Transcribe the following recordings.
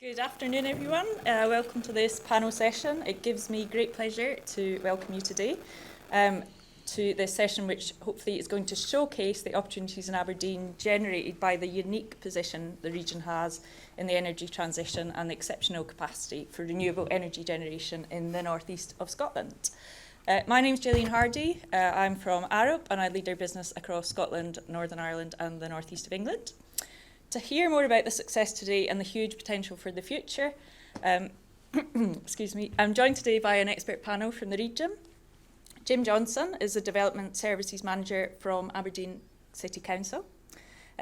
Good afternoon, everyone. Welcome to this panel session. It gives me great pleasure to welcome you today to this session, which hopefully is going to showcase the opportunities in Aberdeen generated by the unique position the region has in the energy transition and the exceptional capacity for renewable energy generation in the northeast of Scotland. My name's Gillian Hardy. I'm from Arup and I lead our business across Scotland, Northern Ireland and the northeast of England. To hear more about the success today and the huge potential for the future, I'm joined today by an expert panel from the region. Jim Johnson is the Development Services Manager from Aberdeen City Council.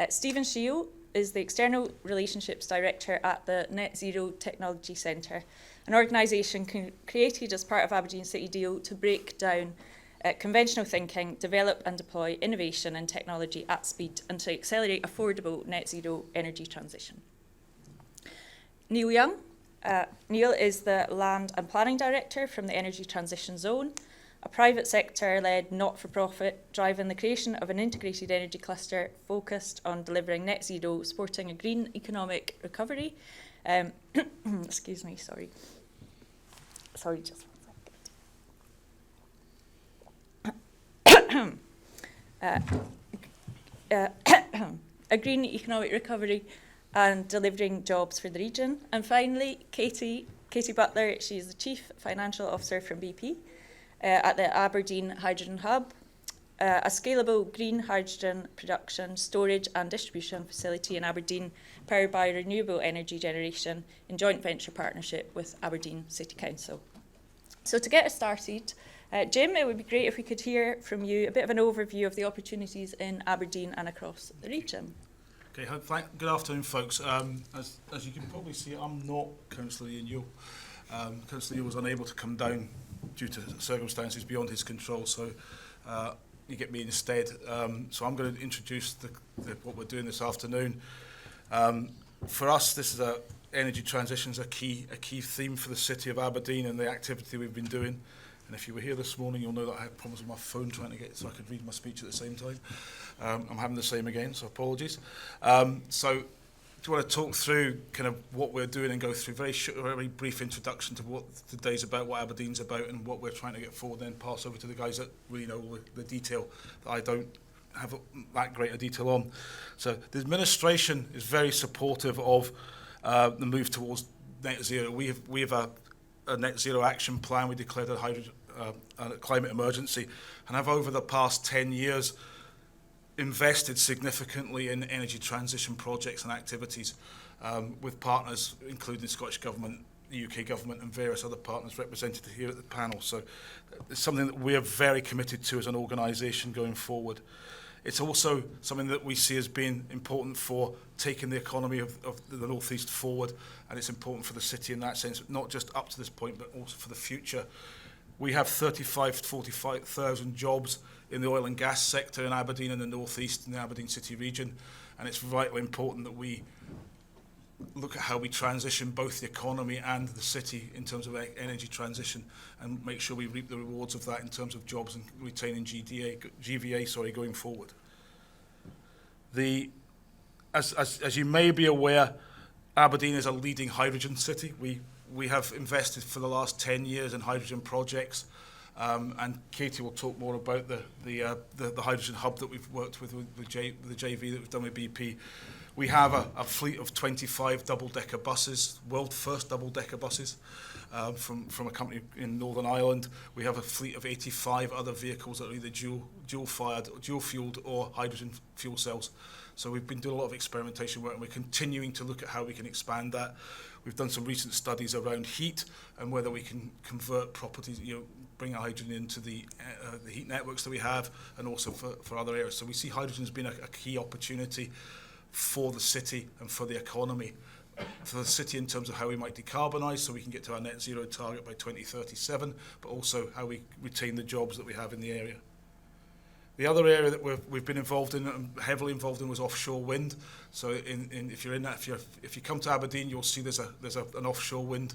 Stephen Shield is the External Relationships Director at the Net Zero Technology Centre, an organisation created as part of Aberdeen City Deal to break down conventional thinking, develop and deploy innovation and technology at speed and to accelerate affordable net zero energy transition. Neil Young. Neil is the Land and Planning Director from the Energy Transition Zone, a private sector-led not-for-profit driving the creation of an integrated energy cluster focused on delivering net zero, supporting a green economic recovery. Excuse me, sorry. Sorry, just a green economic recovery and delivering jobs for the region. And finally, Katie Butler, she's the Chief Financial Officer from BP at the Aberdeen Hydrogen Hub, a scalable green hydrogen production, storage and distribution facility in Aberdeen powered by renewable energy generation in joint venture partnership with Aberdeen City Council. So to get us started, Jim, it would be great if we could hear from you a bit of an overview of the opportunities in Aberdeen and across the region. Okay, good afternoon, folks. As you can probably see, I'm not Councillor Ian Yule. Councillor Yule was unable to come down due to circumstances beyond his control, so you get me instead. So I'm going to introduce what we're doing this afternoon. For us, this is energy transition is a key theme for the city of Aberdeen and the activity we've been doing. And if you were here this morning, you'll know that I had problems with my phone trying to get so I could read my speech at the same time. I'm having the same again, so apologies. So do you want to talk through kind of what we're doing and go through a very brief introduction to what today's about, what Aberdeen's about, and what we're trying to get forward, then pass over to the guys that really know all the detail that I don't have that great a detail on. So the administration is very supportive of the move towards net zero. We have a net zero action plan. We declared a climate emergency and have over the past 10 years invested significantly in energy transition projects and activities with partners including the Scottish Government, the UK Government and various other partners represented here at the panel. So it's something that we are very committed to as an organisation going forward. It's also something that we see as being important for taking the economy of the North East forward, and it's important for the city in that sense, not just up to this point, but also for the future. We have 35,000 to 45,000 jobs in the oil and gas sector in Aberdeen and the North East in the Aberdeen City region, and it's vitally important that we look at how we transition both the economy and the city in terms of energy transition and make sure we reap the rewards of that in terms of jobs and retaining GVA going forward. As you may be aware, Aberdeen is a leading hydrogen city. We have invested for the last 10 years in hydrogen projects, and Katie will talk more about the hydrogen hub that we've worked with the JV that we've done with BP. We have a fleet of 25 double-decker buses, world first double-decker buses from a company in Northern Ireland. We have a fleet of 85 other vehicles that are either dual-fired, dual-fueled or hydrogen fuel cells. So we've been doing a lot of experimentation work and we're continuing to look at how we can expand that. We've done some recent studies around heat and whether we can convert properties, bring hydrogen into the heat networks that we have and also for other areas. So we see hydrogen as being a key opportunity for the city and for the economy. For the city in terms of how we might decarbonise so we can get to our net zero target by 2037, but also how we retain the jobs that we have in the area. The other area that we've been involved in, heavily involved in, was offshore wind. So if you're in that, if you come to Aberdeen, you'll see there's an offshore wind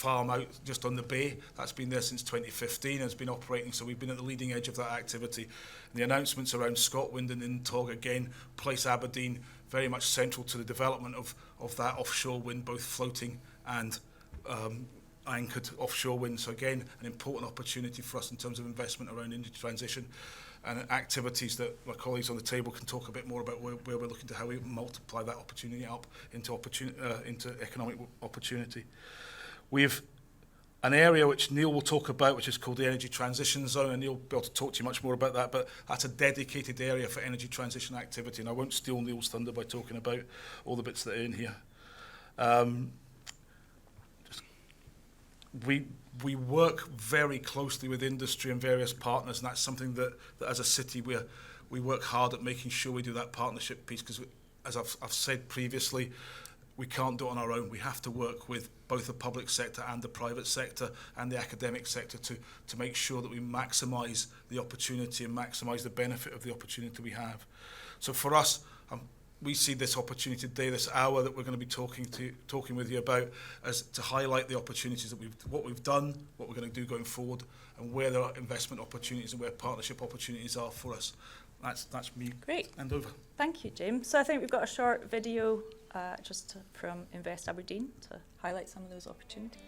farm out just on the bay. That's been there since 2015 and has been operating, so we've been at the leading edge of that activity. And the announcements around ScotWind and Intog again place Aberdeen very much central to the development of that offshore wind, both floating and anchored offshore wind. So again, an important opportunity for us in terms of investment around energy transition and activities that my colleagues on the table can talk a bit more about where we're looking to how we multiply that opportunity up into economic opportunity. We've an area which Neil will talk about, which is called the Energy Transition Zone, and Neil will be able to talk to you much more about that, but that's a dedicated area for energy transition activity, and I won't steal Neil's thunder by talking about all the bits that are in here. We work very closely with industry and various partners, and that's something that as a city we work hard at making sure we do that partnership piece, because as I've said previously, we can't do it on our own. We have to work with both the public sector and the private sector and the academic sector to make sure that we maximise the opportunity and maximise the benefit of the opportunity we have. So for us, we see this opportunity today, this hour that we're going to be talking with you about, as to highlight the opportunities that what we've done, what we're going to do going forward, and where there are investment opportunities and where partnership opportunities are for us. That's me. Great. And over. Thank you, James. So I think we've got a short video from Invest Aberdeen to highlight some of those opportunities.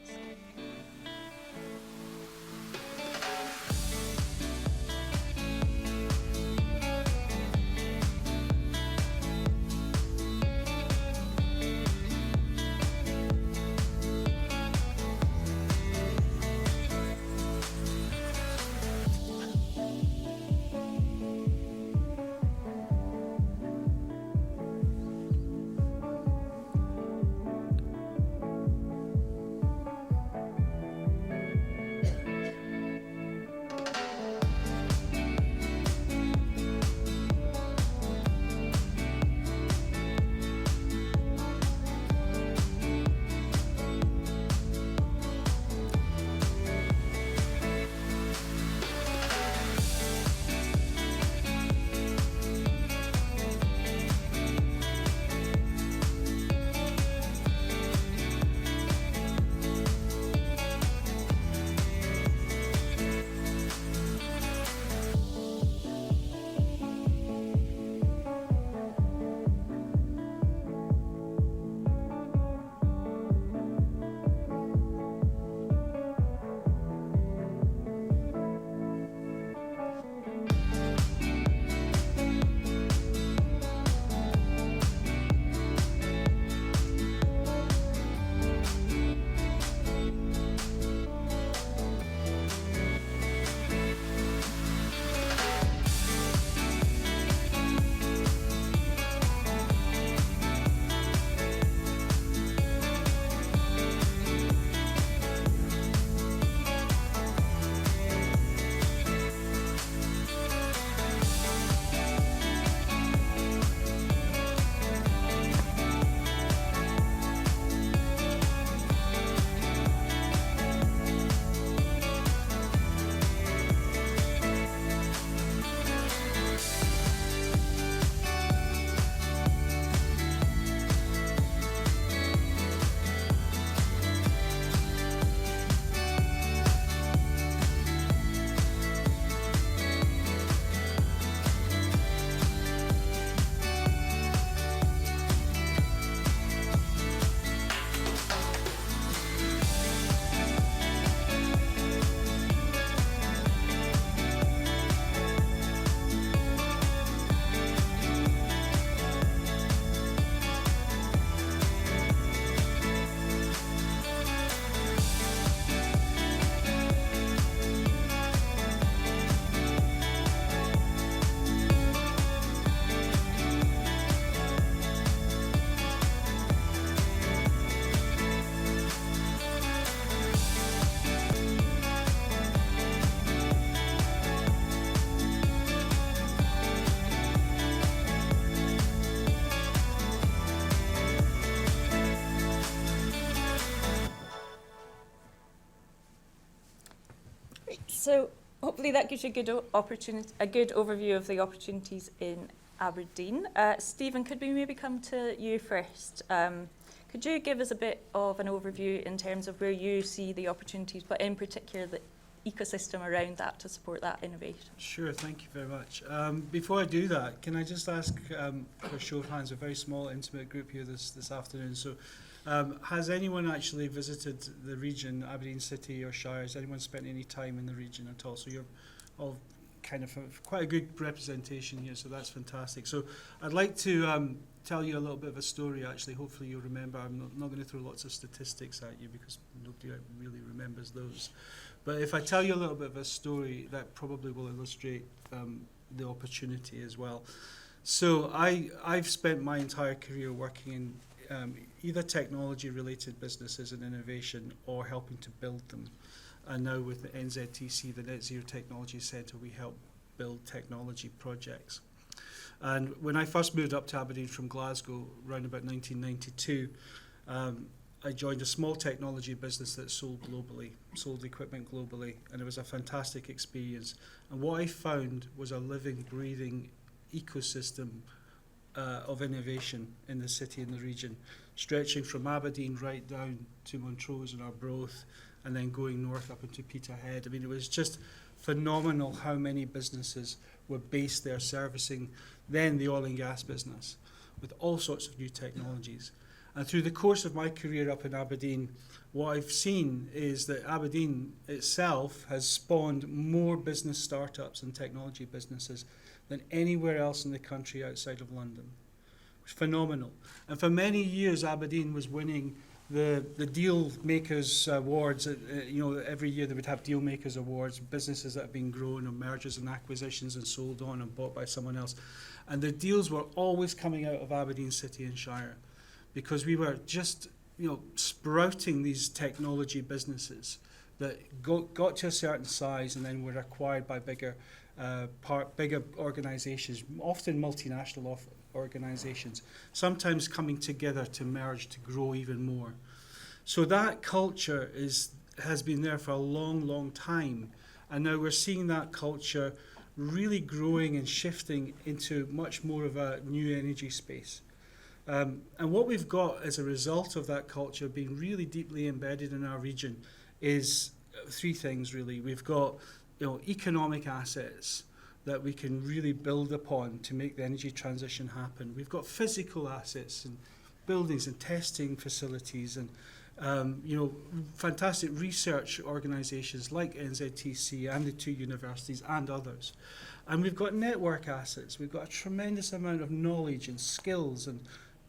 So hopefully that gives you a good overview of the opportunities in Aberdeen. Stephen, could we maybe come to you first? Could you give us a bit of an overview in terms of where you see the opportunities, but in particular ecosystem around that to support that innovation. Sure, thank you very much. Before I do that, can I just ask for a show of hands, a very small, intimate group here this afternoon. So, has anyone actually visited the region, Aberdeen City or Shire? Has anyone spent any time in the region at all? So you're all kind of quite a good representation here, so that's fantastic. So I'd like to tell you a little bit of a story, actually. Hopefully you'll remember. I'm not going to throw lots of statistics at you because nobody really remembers those. But if I tell you a little bit of a story, that probably will illustrate the opportunity as well. So I've spent my entire career working in either technology-related businesses and innovation or helping to build them. And now with the NZTC, the Net Zero Technology Centre, we help build technology projects. And when I first moved up to Aberdeen from Glasgow around about 1992, I joined a small technology business that sold equipment globally, and it was a fantastic experience. And what I found was a living, breathing ecosystem of innovation in the city and the region, stretching from Aberdeen right down to Montrose and Arbroath, and then going north up into Peterhead. I mean, it was just phenomenal how many businesses were based there servicing then the oil and gas business with all sorts of new technologies. And through the course of my career up in Aberdeen, what I've seen is that Aberdeen itself has spawned more business startups and technology businesses than anywhere else in the country outside of London. It's phenomenal. And for many years, Aberdeen was winning the Deal Makers Awards. Every year they would have Deal Makers Awards, businesses that have been grown or mergers and acquisitions and sold on and bought by someone else. And the deals were always coming out of Aberdeen City and Shire, because we were just, sprouting these technology businesses that got to a certain size and then were acquired by bigger organisations, often multinational organisations, sometimes coming together to merge to grow even more. So that culture has been there for a long, long time, and now we're seeing that culture really growing and shifting into much more of a new energy space. And what we've got as a result of that culture being really deeply embedded in our region is three things, really. We've got economic assets that we can really build upon to make the energy transition happen. We've got physical assets and buildings and testing facilities and fantastic research organisations like NZTC and the two universities and others. And we've got network assets. We've got a tremendous amount of knowledge and skills and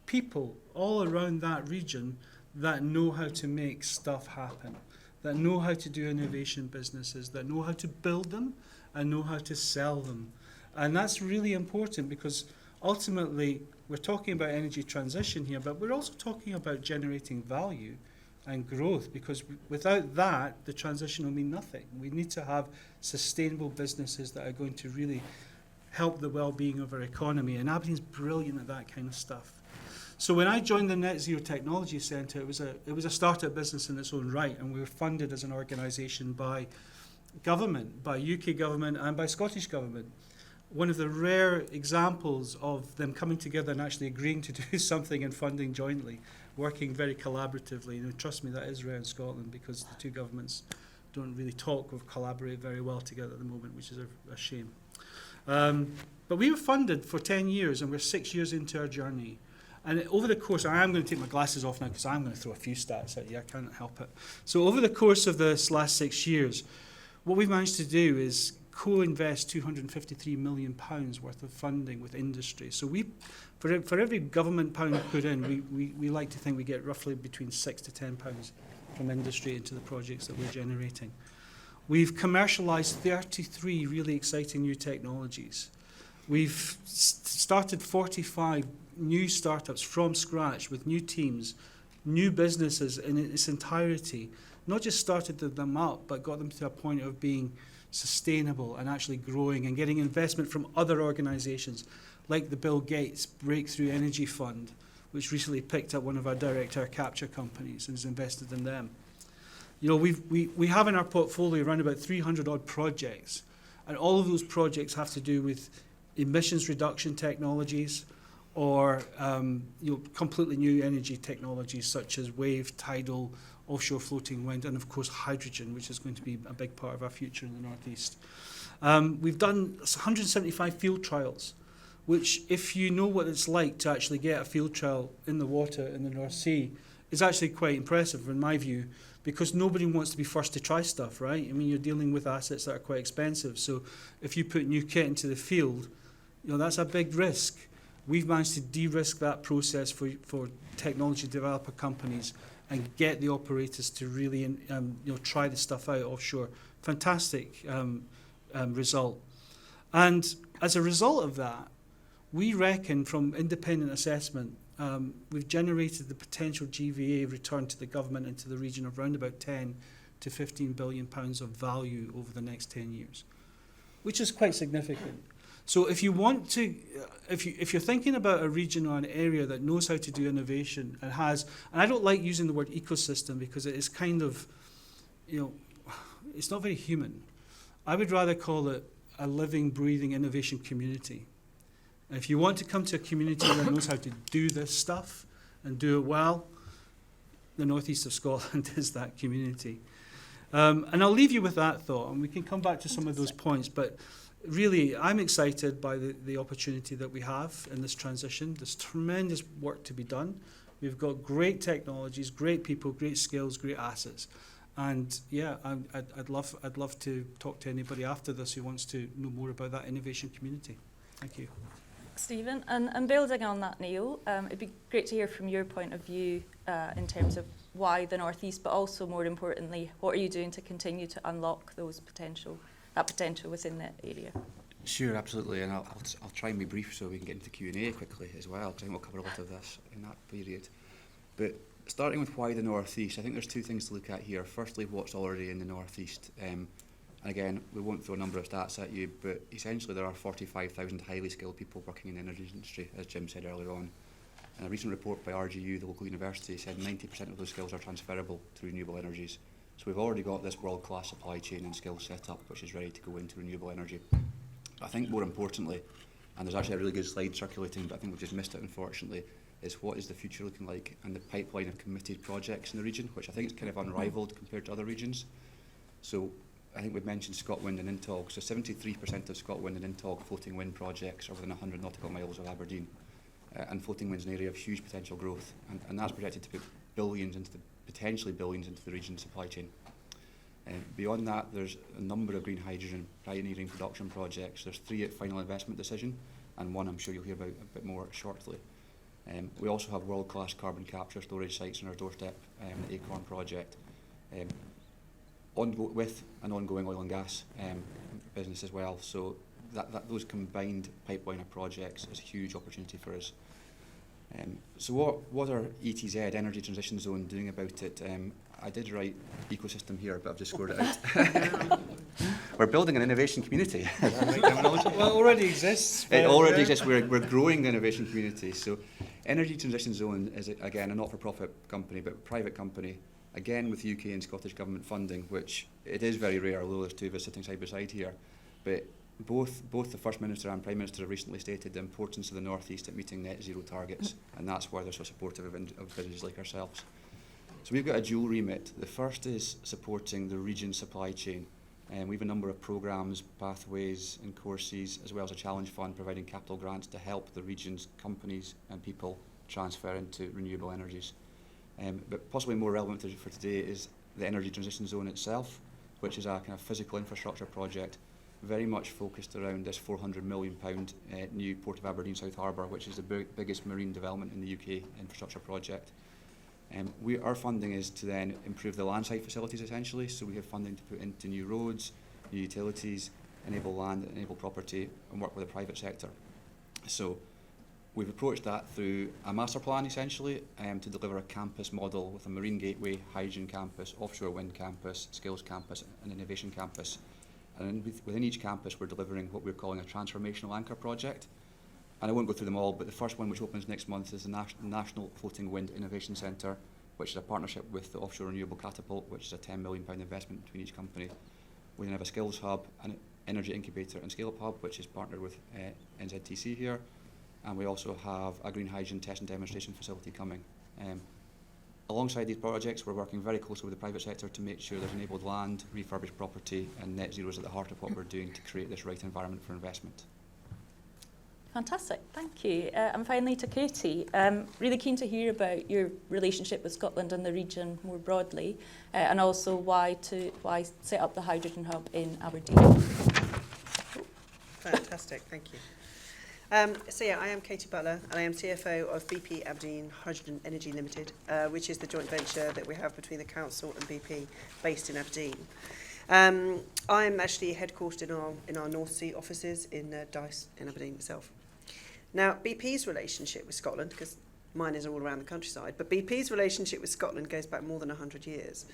people all around that region that know how to make stuff happen, that know how to do innovation businesses, that know how to build them and know how to sell them. And that's really important, because ultimately we're talking about energy transition here, but we're also talking about generating value and growth, because without that, the transition will mean nothing. We need to have sustainable businesses that are going to really help the well-being of our economy, and Aberdeen's brilliant at that kind of stuff. So when I joined the Net Zero Technology Centre, it was a startup business in its own right, and we were funded as an organisation by government, by UK government and by Scottish government. One of the rare examples of them coming together and actually agreeing to do something and funding jointly, working very collaboratively. Trust me, that is rare in Scotland, because the two governments don't really talk or collaborate very well together at the moment, which is a shame. But we were funded for 10 years, and we're 6 years into our journey. And over the course, I am going to take my glasses off now because I'm going to throw a few stats at you. I can't help it. So over the course of this last 6 years, what we've managed to do is co-invest £253 million worth of funding with industry. So for every government pound put in, we like to think we get roughly between £6 to £10 from industry into the projects that we're generating. We've commercialised 33 really exciting new technologies. We've started 45 new startups from scratch with new teams, new businesses in its entirety. Not just started them up, but got them to a point of being sustainable and actually growing and getting investment from other organisations like the Bill Gates Breakthrough Energy Fund, which recently picked up one of our direct air capture companies and has invested in them. We have in our portfolio around about 300 odd projects, and all of those projects have to do with emissions reduction technologies, or completely new energy technologies such as wave, tidal, offshore floating wind, and of course hydrogen, which is going to be a big part of our future in the Northeast. We've done 175 field trials, which, if you know what it's like to actually get a field trial in the water in the North Sea, is actually quite impressive in my view, because nobody wants to be first to try stuff, right? I mean, you're dealing with assets that are quite expensive, so if you put new kit into the field, that's a big risk. We've managed to de-risk that process for technology developer companies and get the operators to really try the stuff out offshore. Fantastic result. And as a result of that, we reckon from independent assessment, we've generated the potential GVA return to the government and to the region of around about 10 to 15 billion pounds of value over the next 10 years, which is quite significant. So if you want to, if you're thinking about a region or an area that knows how to do innovation and has, and I don't like using the word ecosystem because it is kind of, it's not very human. I would rather call it a living, breathing innovation community. And if you want to come to a community that knows how to do this stuff and do it well, the northeast of Scotland is that community. And I'll leave you with that thought, and we can come back to some of those points. But really, I'm excited by the opportunity that we have in this transition. There's tremendous work to be done. We've got great technologies, great people, great skills, great assets. And yeah, I'd love to talk to anybody after this who wants to know more about that innovation community. Thank you. Stephen, and building on that, Neil, it'd be great to hear from your point of view in terms of why the North East, but also more importantly, what are you doing to continue to unlock that potential within that area? Sure, absolutely, and I'll try and be brief so we can get into Q&A quickly as well, because I think we'll cover a lot of this in that period. But starting with why the North East, I think there's two things to look at here. Firstly, what's already in the North East. And again, we won't throw a number of stats at you, but essentially there are 45,000 highly skilled people working in the energy industry, as Jim said earlier on. And a recent report by RGU, the local university, said 90% of those skills are transferable to renewable energies. So we've already got this world-class supply chain and skills set up, which is ready to go into renewable energy. I think more importantly, and there's actually a really good slide circulating, but I think we've just missed it unfortunately, is what is the future looking like and the pipeline of committed projects in the region, which I think is kind of unrivaled compared to other regions. So I think we've mentioned ScotWind and Intog. So 73% of ScotWind and Intog floating wind projects are within 100 nautical miles of Aberdeen. And floating wind's an area of huge potential growth, and that's projected to put potentially billions into the region's supply chain. Beyond that, there's a number of green hydrogen pioneering production projects. There's 3 at final investment decision, and 1 I'm sure you'll hear about a bit more shortly. We also have world-class carbon capture storage sites on our doorstep, the Acorn project, with an ongoing oil and gas business as well. So those combined pipeline of projects is a huge opportunity for us. So what are ETZ, Energy Transition Zone, doing about it? I did write ecosystem here, but I've just scored it out. We're building an innovation community. Well, it already exists. It already exists. We're growing the innovation community. So Energy Transition Zone is, again, a not-for-profit company, but a private company, again with UK and Scottish Government funding, which it is very rare, although there's 2 of us sitting side by side here. But both the First Minister and Prime Minister have recently stated the importance of the North East at meeting net zero targets, and that's why they're so supportive of businesses like ourselves. So we've got a dual remit. The first is supporting the region's supply chain. And we have a number of programmes, pathways and courses, as well as a challenge fund providing capital grants to help the region's companies and people transfer into renewable energies. But possibly more relevant for today is the Energy Transition Zone itself, which is a kind of physical infrastructure project, very much focused around this £400 million new Port of Aberdeen South Harbour, which is the biggest marine development in the UK infrastructure project. Our funding is to then improve the landside facilities essentially, so we have funding to put into new roads, new utilities, enable land, enable property, and work with the private sector. So we've approached that through a master plan essentially to deliver a campus model with a marine gateway, hydrogen campus, offshore wind campus, skills campus and innovation campus. And within each campus we're delivering what we're calling a transformational anchor project. And I won't go through them all, but the first one, which opens next month, is the National Floating Wind Innovation Centre, which is a partnership with the Offshore Renewable Catapult, which is a £10 million investment between each company. We then have a skills hub, an energy incubator and scale-up hub, which is partnered with NZTC here. and we also have a green hydrogen test and demonstration facility coming. Alongside these projects, we're working very closely with the private sector to make sure there's enabled land, refurbished property, and net zero is at the heart of what we're doing to create this right environment for investment. Fantastic, thank you. And finally to Katie, really keen to hear about your relationship with Scotland and the region more broadly, and also why set up the Hydrogen Hub in Aberdeen. Fantastic, thank you. So yeah, I am Katie Butler and I am CFO of BP Aberdeen Hydrogen Energy Limited, which is the joint venture that we have between the Council and BP based in Aberdeen. I'm actually headquartered in our North Sea offices in Dice in Aberdeen itself. Now, BP's relationship with Scotland, because mine is all around the countryside, but BP's relationship with Scotland goes back more than 100 years.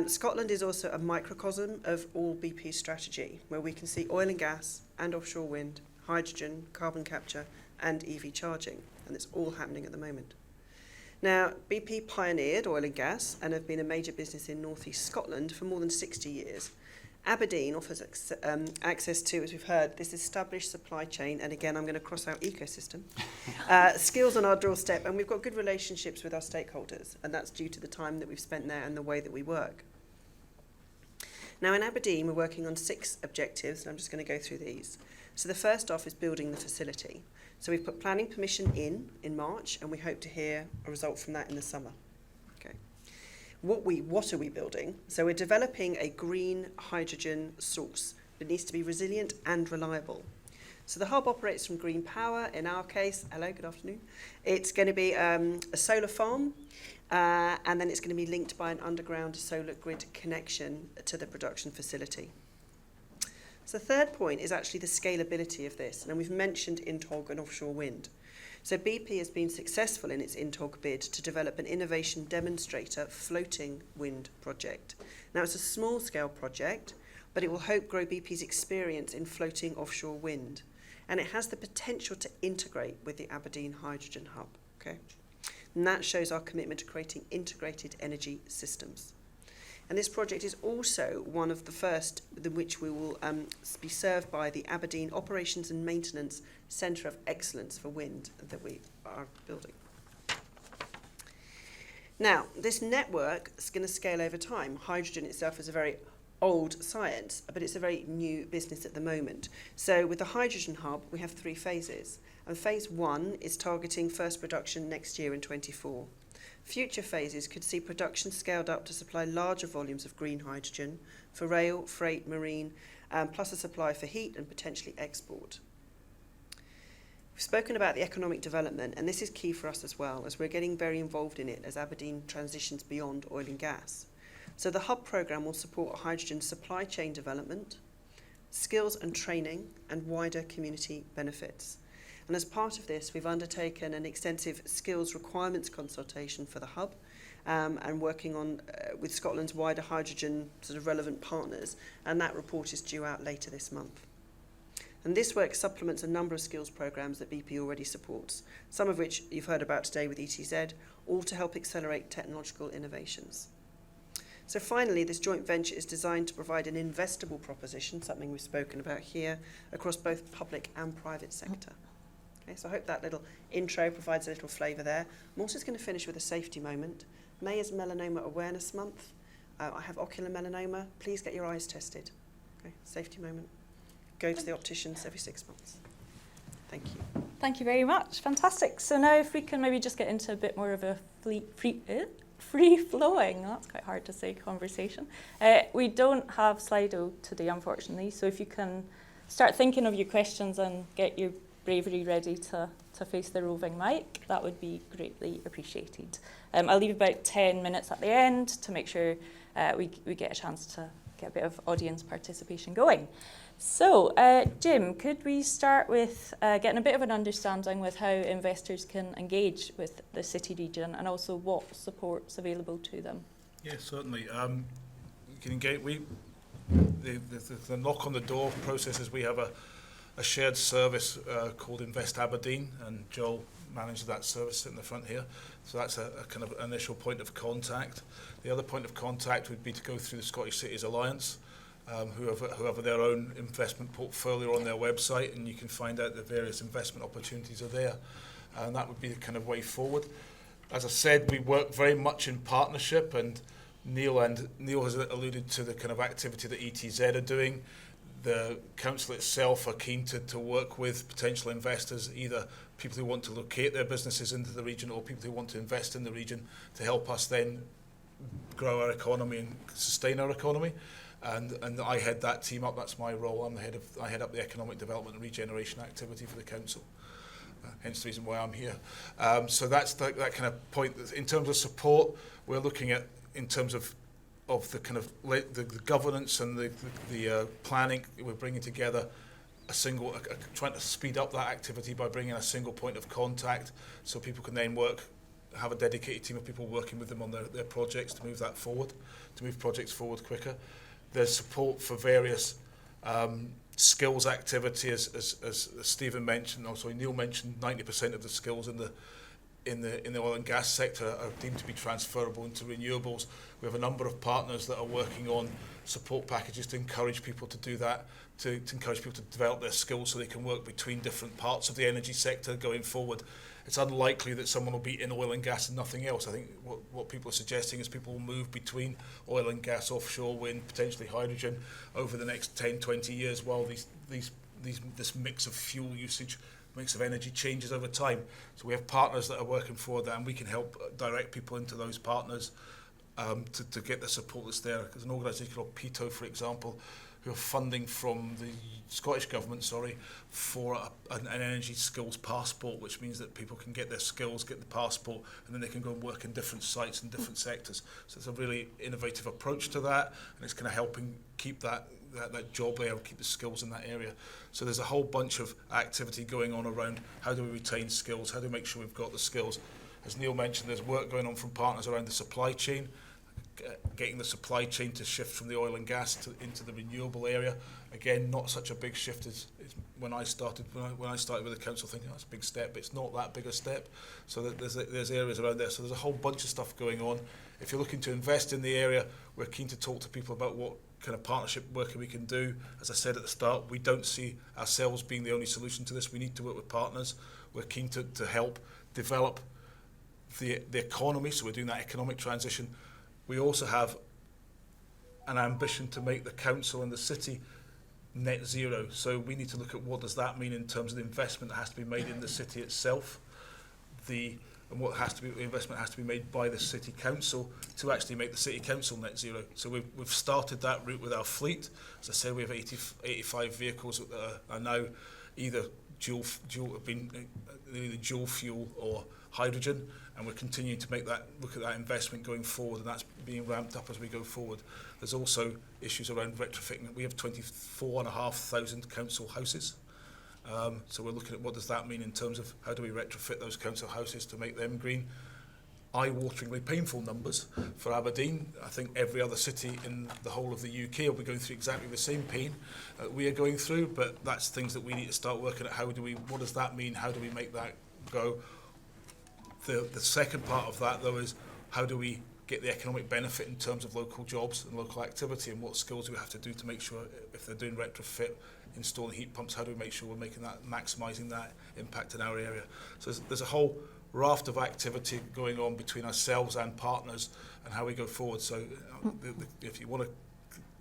Scotland is also a microcosm of all BP's strategy, where we can see oil and gas and offshore wind, hydrogen, carbon capture and EV charging, and it's all happening at the moment. Now, BP pioneered oil and gas and have been a major business in North East Scotland for more than 60 years. Aberdeen offers access to, as we've heard, this established supply chain, and again I'm going to cross out ecosystem, skills on our doorstep, and we've got good relationships with our stakeholders, and that's due to the time that we've spent there and the way that we work. Now in Aberdeen we're working on 6 objectives, and I'm just going to go through these. So the first off is building the facility. So we've put planning permission in March, and we hope to hear a result from that in the summer. Okay. What are we building? So we're developing a green hydrogen source that needs to be resilient and reliable. So the hub operates from green power. In our case, hello, good afternoon. It's going to be a solar farm, and then it's going to be linked by an underground solar grid connection to the production facility. So the third point is actually the scalability of this, and we've mentioned INTOG and offshore wind. So BP has been successful in its INTOG bid to develop an innovation demonstrator floating wind project. Now it's a small scale project, but it will help grow BP's experience in floating offshore wind, and it has the potential to integrate with the Aberdeen Hydrogen Hub. Okay, and that shows our commitment to creating integrated energy systems. And this project is also one of the first in which we will be served by the Aberdeen Operations and Maintenance Centre of Excellence for Wind that we are building. Now, this network is going to scale over time. Hydrogen itself is a very old science, but it's a very new business at the moment. So with the Hydrogen Hub, we have 3 phases. And phase 1 is targeting first production next year in 24. Future phases could see production scaled up to supply larger volumes of green hydrogen for rail, freight, marine, plus a supply for heat and potentially export. We've spoken about the economic development, and this is key for us as well, as we're getting very involved in it as Aberdeen transitions beyond oil and gas. So the hub programme will support hydrogen supply chain development, skills and training, and wider community benefits. And as part of this, we've undertaken an extensive skills requirements consultation for the hub, and working on with Scotland's wider hydrogen sort of relevant partners, and that report is due out later this month. And this work supplements a number of skills programmes that BP already supports, some of which you've heard about today with ETZ, all to help accelerate technological innovations. So finally, this joint venture is designed to provide an investable proposition, something we've spoken about here, across both public and private sector. Okay, so I hope that little intro provides a little flavour there. I'm also going to finish with a safety moment. May is Melanoma Awareness Month. I have ocular melanoma. Please get your eyes tested. Okay, safety moment. Go to the opticians every 6 months. Thank you. Thank you very much. Fantastic. So now if we can maybe just get into a bit more of a free-flowing, that's quite hard to say, conversation. We don't have Slido today, unfortunately, so if you can start thinking of your questions and get your bravery ready to face the roving mic, that would be greatly appreciated. I'll leave about 10 minutes at the end to make sure we get a chance to get a bit of audience participation going. So, Jim, could we start with getting a bit of an understanding with how investors can engage with the city region and also what support's available to them? Yeah, certainly. You can engage. The knock on the door process is we have a shared service called Invest Aberdeen, and Joel manages that service in the front here. So that's a kind of initial point of contact. The other point of contact would be to go through the Scottish Cities Alliance. who have their own investment portfolio on their website, and you can find out the various investment opportunities are there. And that would be the kind of way forward. As I said, we work very much in partnership, and Neil has alluded to the kind of activity that ETZ are doing. The council itself are keen to work with potential investors, either people who want to locate their businesses into the region or people who want to invest in the region to help us then grow our economy and sustain our economy. And I head that team up. That's my role. I head up the economic development and regeneration activity for the council. Hence the reason why I'm here. So that's that kind of point. In terms of support, we're looking at, in terms of the kind of the governance and the planning, we're bringing together trying to speed up that activity by bringing a single point of contact, so people can then have a dedicated team of people working with them on their projects to move that forward, to move projects forward quicker. There's support for various skills activity, as Stephen mentioned, also Neil mentioned. 90% of the skills in the oil and gas sector are deemed to be transferable into renewables. We have a number of partners that are working on support packages to encourage people to do that, to encourage people to develop their skills so they can work between different parts of the energy sector going forward. It's unlikely that someone will be in oil and gas and nothing else. I think what people are suggesting is people will move between oil and gas, offshore wind, potentially hydrogen over the next 10, 20 years, while this mix of fuel usage, mix of energy changes over time. So we have partners that are working for that, and we can help direct people into those partners to get the support that's there. There's an organisation called PITO, for example, who are funding from the Scottish Government, for an energy skills passport, which means that people can get their skills, get the passport, and then they can go and work in different sites and different sectors. So it's a really innovative approach to that, and it's kind of helping keep that job there and keep the skills in that area. So there's a whole bunch of activity going on around how do we retain skills, how do we make sure we've got the skills. As Neil mentioned, there's work going on from partners around the supply chain, getting the supply chain to shift from the oil and gas into the renewable area. Again, not such a big shift as when I started with the council, thinking that's a big step, but it's not that big a step. So there's areas around there. So there's a whole bunch of stuff going on. If you're looking to invest in the area, we're keen to talk to people about what kind of partnership work we can do. As I said at the start, we don't see ourselves being the only solution to this. We need to work with partners. We're keen to help develop the economy, so we're doing that economic transition. We also have an ambition to make the council and the city net zero. So we need to look at what does that mean in terms of the investment that has to be made in the city itself, and what investment has to be made by the city council to actually make the city council net zero. So we've started that route with our fleet. As I said, we have 85 vehicles that are now either dual fuel or hydrogen, and we're continuing to look at that investment going forward, and that's being ramped up as we go forward. There's also issues around retrofitting. We have 24,500 council houses. So we're looking at what does that mean in terms of how do we retrofit those council houses to make them green. Eye-wateringly painful numbers for Aberdeen. I think every other city in the whole of the UK will be going through exactly the same pain we are going through, but that's things that we need to start working at. What does that mean? How do we make that go? The second part of that, though, is how do we get the economic benefit in terms of local jobs and local activity, and what skills do we have to do to make sure, if they're doing retrofit, installing heat pumps, how do we make sure we're maximising that impact in our area? So there's a whole raft of activity going on between ourselves and partners and how we go forward. So if you want to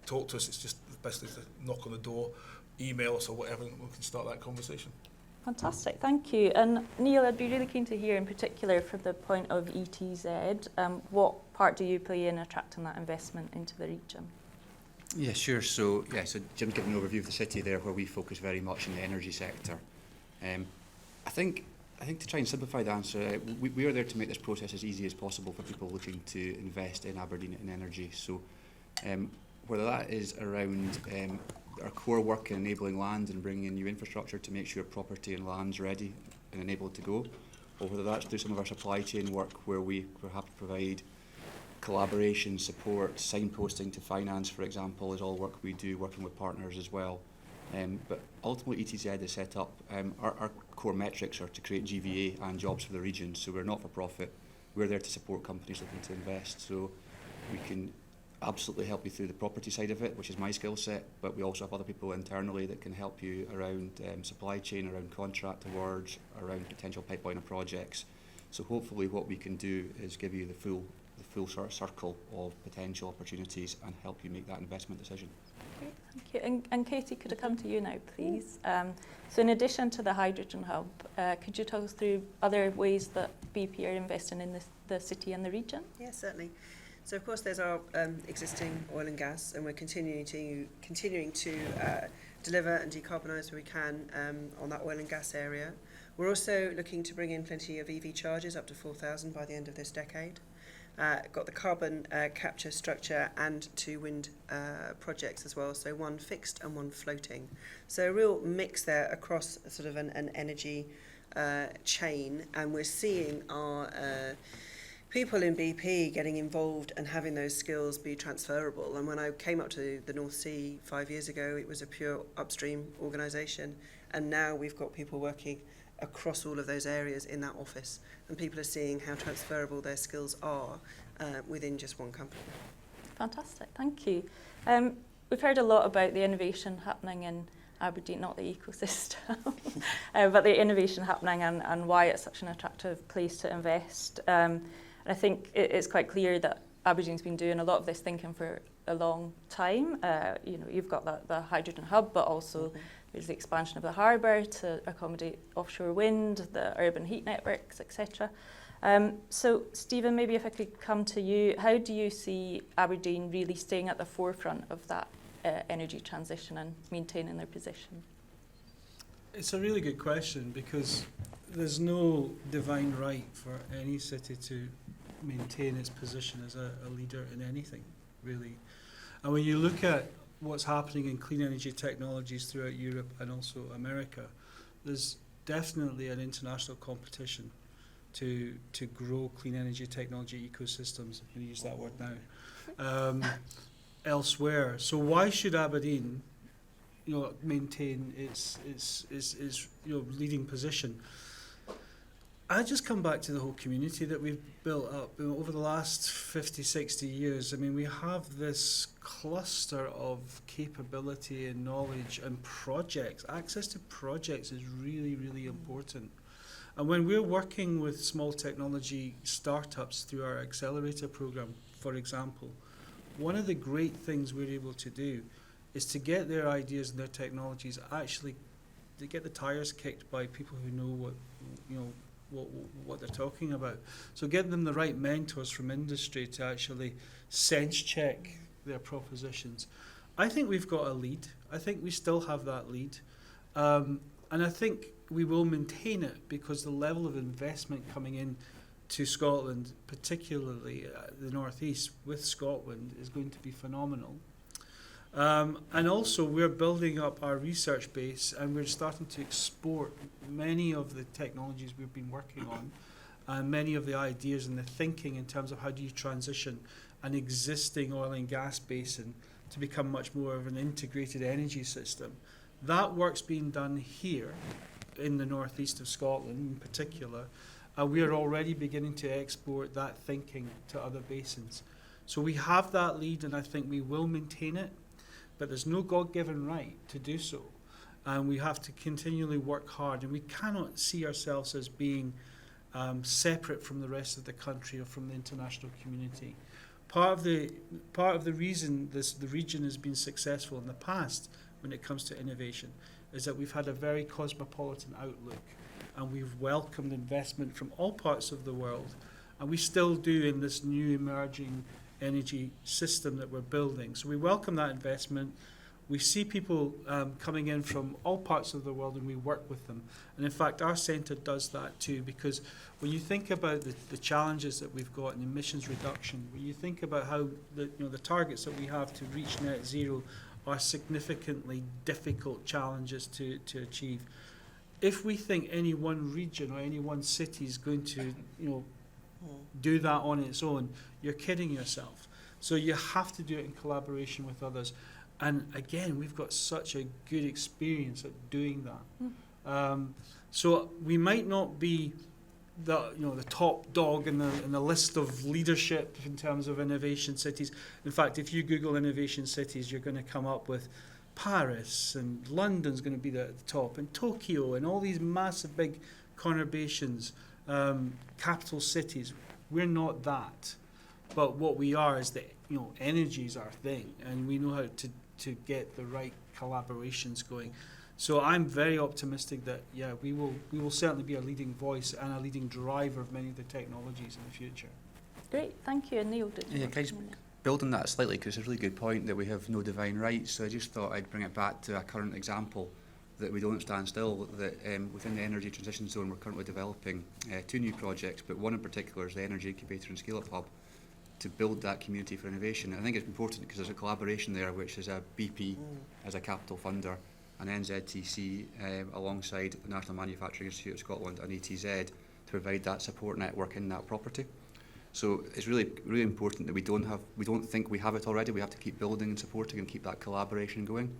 talk to us, it's just the best is to knock on the door, email us or whatever, and we can start that conversation. Fantastic, thank you. And Neil, I'd be really keen to hear in particular from the point of ETZ, what part do you play in attracting that investment into the region? Yeah, sure. So Jim's given an overview of the city there, where we focus very much in the energy sector. I think to try and simplify the answer, we are there to make this process as easy as possible for people looking to invest in Aberdeen in energy. So whether that is around our core work in enabling land and bringing in new infrastructure to make sure property and land's ready and enabled to go, or whether that's through some of our supply chain work where we're happy to provide collaboration, support, signposting to finance, for example, is all work we do working with partners as well. But ultimately ETZ is set up, our core metrics are to create GVA and jobs for the region, so we're not for profit. We're there to support companies looking to invest, so we can absolutely help you through the property side of it, which is my skill set, but we also have other people internally that can help you around supply chain, around contract awards, around potential pipeline of projects. So hopefully what we can do is give you the full sort of circle of potential opportunities and help you make that investment decision. Great, thank you. And Katie, could I come to you now, please? So in addition to the hydrogen hub, could you talk us through other ways that BP are investing in the city and the region? Yeah, certainly. So of course there's our existing oil and gas, and we're continuing to deliver and decarbonise where we can on that oil and gas area. We're also looking to bring in plenty of EV chargers, up to 4,000 by the end of this decade. Got the carbon capture structure and 2 wind projects as well, so 1 fixed and 1 floating. So a real mix there across sort of an energy chain, and we're seeing our people in BP getting involved and having those skills be transferable. And when I came up to the North Sea 5 years ago, it was a pure upstream organisation, and now we've got people working across all of those areas in that office, and people are seeing how transferable their skills are within just one company. Fantastic, thank you. We've heard a lot about the innovation happening in Aberdeen, not the ecosystem, but the innovation happening and why it's such an attractive place to invest. And I think it's quite clear that Aberdeen's been doing a lot of this thinking for a long time. You've got the hydrogen hub, but also there's the expansion of the harbour to accommodate offshore wind, the urban heat networks, etc. So, Stephen, maybe if I could come to you, how do you see Aberdeen really staying at the forefront of that energy transition and maintaining their position? It's a really good question, because there's no divine right for any city to maintain its position as a leader in anything, really. And when you look at what's happening in clean energy technologies throughout Europe and also America, there's definitely an international competition to grow clean energy technology ecosystems, I'm going to use that word now, elsewhere. So why should Aberdeen maintain its leading position? I just come back to the whole community that we've built up over the last 50, 60 years. I mean, we have this cluster of capability and knowledge and projects. Access to projects is really, really important. And when we're working with small technology startups through our accelerator program, for example, one of the great things we're able to do is to get their ideas and their technologies actually to get the tires kicked by people who know what they're talking about. So getting them the right mentors from industry to actually sense check their propositions. I think we've got a lead. I think we still have that lead. And I think we will maintain it, because the level of investment coming in to Scotland, particularly the northeast with Scotland, is going to be phenomenal. And also we're building up our research base, and we're starting to export many of the technologies we've been working on, and many of the ideas and the thinking in terms of how do you transition an existing oil and gas basin to become much more of an integrated energy system. That work's being done here in the northeast of Scotland in particular. We are already beginning to export that thinking to other basins. So we have that lead, and I think we will maintain it. But there's no God-given right to do so. And we have to continually work hard, and we cannot see ourselves as being separate from the rest of the country or from the international community. Part of the reason the region has been successful in the past when it comes to innovation is that we've had a very cosmopolitan outlook, and we've welcomed investment from all parts of the world, and we still do in this new emerging energy system that we're building. So we welcome that investment. We see people coming in from all parts of the world, and we work with them. And in fact, our centre does that too, because when you think about the challenges that we've got in emissions reduction, when you think about how the targets that we have to reach net zero are significantly difficult challenges to achieve. If we think any one region or any one city is going to do that on its own, you're kidding yourself. So you have to do it in collaboration with others. And again, we've got such a good experience at doing that. So we might not be the top dog in the list of leadership in terms of innovation cities. In fact, if you Google innovation cities, you're going to come up with Paris, and London's going to be at the top, and Tokyo, and all these massive big conurbations, capital cities. We're not that, but what we are is that energy is our thing, and we know how to get the right collaborations going. So I'm very optimistic that we will certainly be a leading voice and a leading driver of many of the technologies in the future. Great, thank you. And Neil, did you Yeah, want can I to just come in? build on that slightly, because it's a really good point that we have no divine right. So I just thought I'd bring it back to a current example that we don't stand still, that within the Energy Transition Zone we're currently developing 2 new projects, but one in particular is the Energy Incubator and Scale-Up Hub, to build that community for innovation. And I think it's important because there's a collaboration there, which is a BP as a capital funder, an NZTC alongside the National Manufacturing Institute of Scotland and ETZ to provide that support network in that property. So it's really important that we don't think we have it already. We have to keep building and supporting and keep that collaboration going.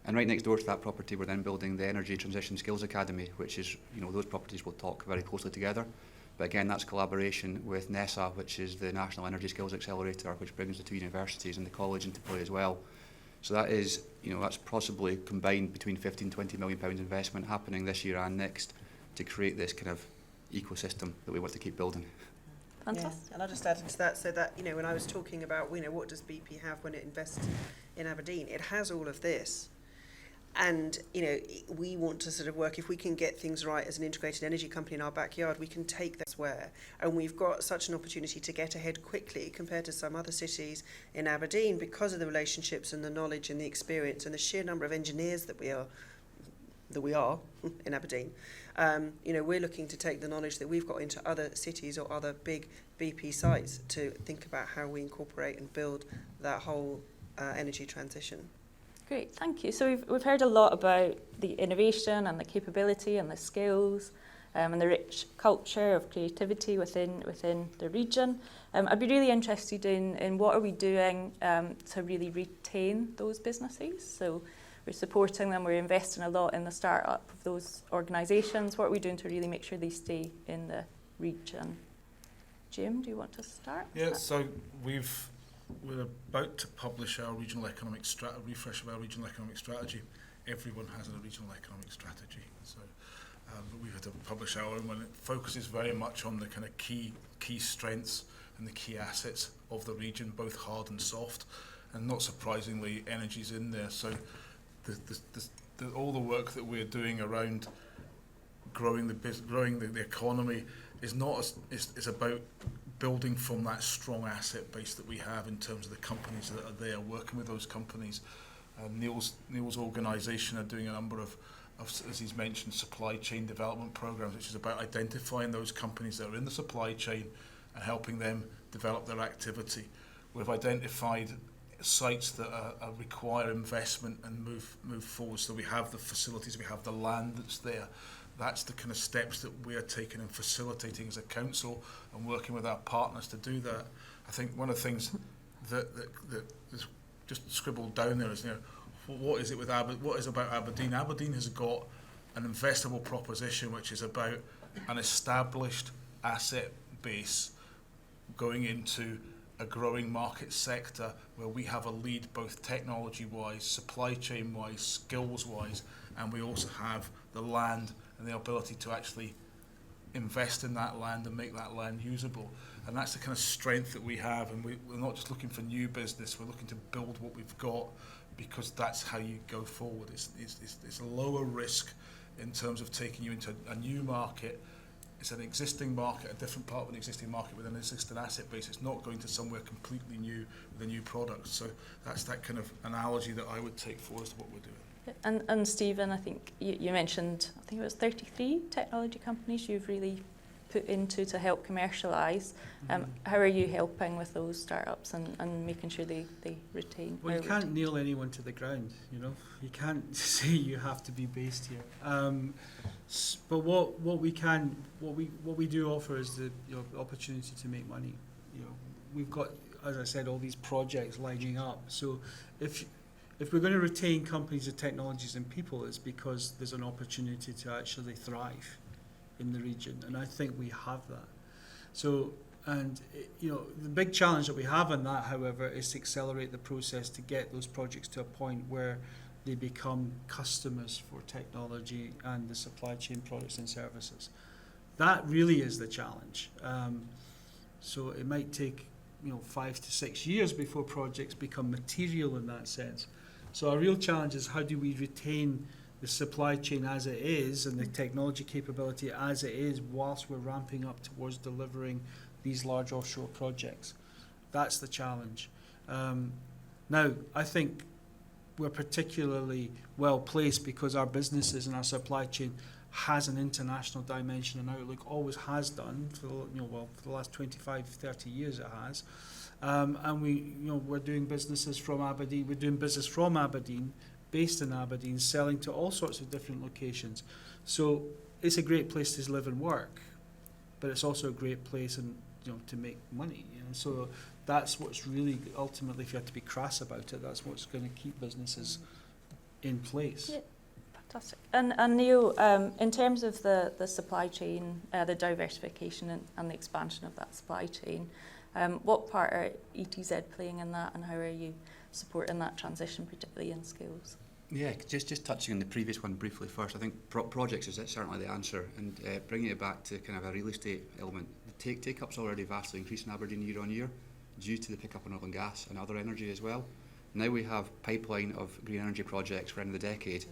And right next door to that property, we're then building the Energy Transition Skills Academy, which is, those properties will talk very closely together. But again, that's collaboration with NESA, which is the National Energy Skills Accelerator, which brings the 2 universities and the college into play as well. So that is, that's possibly combined between 15 and 20 million pounds investment happening this year and next to create this kind of ecosystem that we want to keep building. Fantastic. Yeah. And I'll just add into that, so that, when I was talking about, what does BP have when it invests in Aberdeen, it has all of this. And, we want to sort of work, if we can get things right as an integrated energy company in our backyard, we can take that elsewhere. And we've got such an opportunity to get ahead quickly compared to some other cities in Aberdeen because of the relationships and the knowledge and the experience and the sheer number of engineers that we are in Aberdeen. We're looking to take the knowledge that we've got into other cities or other big BP sites to think about how we incorporate and build that whole energy transition. Great, thank you. So we've heard a lot about the innovation and the capability and the skills and the rich culture of creativity within the region. I'd be really interested in what are we doing to really retain those businesses. So we're supporting them, we're investing a lot in the start-up of those organisations. What are we doing to really make sure they stay in the region? Jim, do you want to start? Yeah, so we're about to publish our regional economic refresh of our regional economic strategy. Everyone has a regional economic strategy, so we've had to publish our own one. It focuses very much on the kind of key strengths and the key assets of the region, both hard and soft, and not surprisingly, energy's in there. So all the work that we're doing around growing the economy is about building from that strong asset base that we have in terms of the companies that are there, working with those companies. Neil's organisation are doing a number of, as he's mentioned, supply chain development programs, which is about identifying those companies that are in the supply chain and helping them develop their activity. We've identified sites that require investment and move forward. So we have the facilities, we have the land that's there. That's the kind of steps that we are taking and facilitating as a council and working with our partners to do that. I think one of the things that is just scribbled down there is, what is it with what is about Aberdeen? Aberdeen has got an investable proposition which is about an established asset base going into a growing market sector where we have a lead both technology-wise, supply chain-wise, skills-wise, and we also have the land and the ability to actually invest in that land and make that land usable. And that's the kind of strength that we have, and we're not just looking for new business, we're looking to build what we've got, because that's how you go forward. It's a lower risk in terms of taking you into a new market. It's an existing market, a different part of an existing market with an existing asset base. It's not going to somewhere completely new with a new product. So that's that kind of analogy that I would take for us to what we're doing. And Stephen, I think you mentioned, I think it was 33 technology companies you've really put into to help commercialise. How are you helping with those startups and making sure they retain? Well, you can't nail anyone to the ground, You can't say you have to be based here. But what we do offer is the opportunity to make money. We've got, as I said, all these projects lining up. So if we're going to retain companies and technologies and people, it's because there's an opportunity to actually thrive. in the region, and I think we have that. So, and the big challenge that we have in that, however, is to accelerate the process to get those projects to a point where they become customers for technology and the supply chain products and services. That really is the challenge. So it might take 5 to 6 years before projects become material in that sense. So our real challenge is how do we retain the supply chain as it is and the technology capability as it is whilst we're ramping up towards delivering these large offshore projects. That's the challenge. Now, I think we're particularly well placed because our businesses and our supply chain has an international dimension and outlook, always has done for the last 25, 30 years it has. And we're doing businesses from Aberdeen. We're doing business from Aberdeen, based in Aberdeen, selling to all sorts of different locations. So it's a great place to live and work, but it's also a great place to make money. So that's what's really ultimately, if you have to be crass about it, that's what's going to keep businesses in place. Yeah. Fantastic. And Neil, in terms of the supply chain, the diversification and the expansion of that supply chain, what part are ETZ playing in that, and how are you supporting that transition, particularly in skills? Yeah, just touching on the previous one briefly first, I think projects is certainly the answer, and bringing it back to kind of a real estate element, the take-up's already vastly increased in Aberdeen year on year due to the pickup in oil and gas and other energy as well. Now we have pipeline of green energy projects for the end of the decade.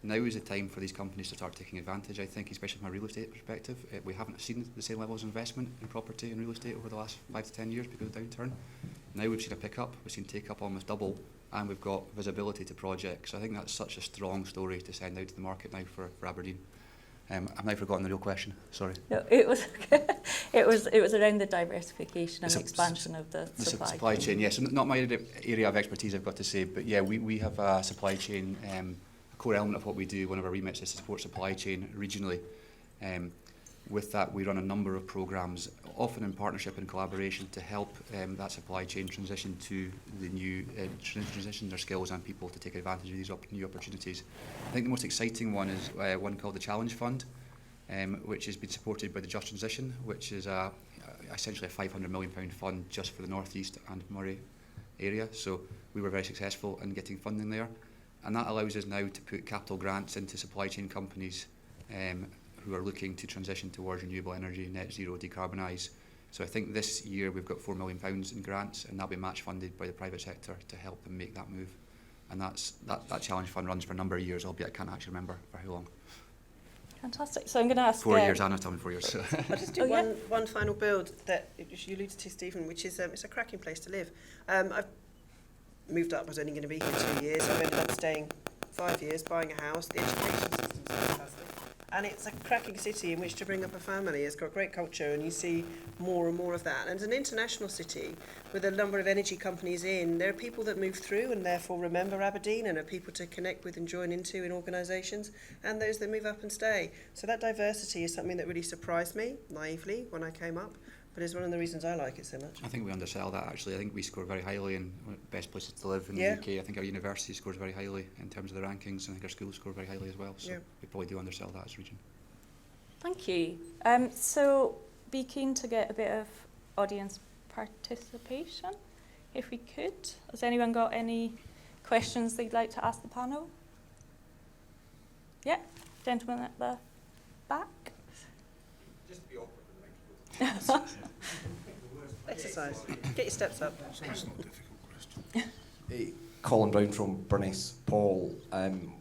Now is the time for these companies to start taking advantage, I think, especially from a real estate perspective. We haven't seen the same levels of investment in property and real estate over the last 5 to 10 years because of the downturn. Now we've seen a pickup, we've seen take-up almost double, and we've got visibility to projects. I think that's such a strong story to send out to the market now for Aberdeen. I've now forgotten the real question, sorry. No, it was around the diversification and expansion of the supply chain. Yes, not my area of expertise, I've got to say, but yeah, we have a supply chain, core element of what we do. One of our remits is to support supply chain regionally. With that, we run a number of programs, often in partnership and collaboration, to help that supply chain transition to the new, transition their skills and people to take advantage of these new opportunities. I think the most exciting one is one called the Challenge Fund, which has been supported by the Just Transition, which is essentially a £500 million fund just for the North East and Moray area. So we were very successful in getting funding there. And that allows us now to put capital grants into supply chain companies who are looking to transition towards renewable energy, net zero, decarbonise. So I think this year we've got £4 million in grants, and that'll be match funded by the private sector to help them make that move. And that challenge fund runs for a number of years, albeit I can't actually remember for how long. Fantastic. So I'm going to ask... 4 years, Anna's telling me 4 years. So. I'll just do one final build that you alluded to, Stephen, which is it's a cracking place to live. I've moved up, I was only going to be here 2 years. I've ended up staying 5 years, buying a house. The education system's fantastic. And it's a cracking city in which to bring up a family. It's got great culture, and you see more and more of that. And it's an international city with a number of energy companies in. There are people that move through and therefore remember Aberdeen and are people to connect with and join into in organisations, and those that move up and stay. So that diversity is something that really surprised me, naively, when I came up. But it's one of the reasons I like it so much. I think we undersell that, actually. I think we score very highly in best places to live in the UK. I think our university scores very highly in terms of the rankings, and I think our schools score very highly as well. So we probably do undersell that as a region. Thank you. So be keen to get a bit of audience participation, if we could. Has anyone got any questions they'd like to ask the panel? Yeah, gentleman at the back. Just to be awkward. Exercise. Get your steps up. That's not a difficult question. Hey, Colin Brown from Burness. Paul,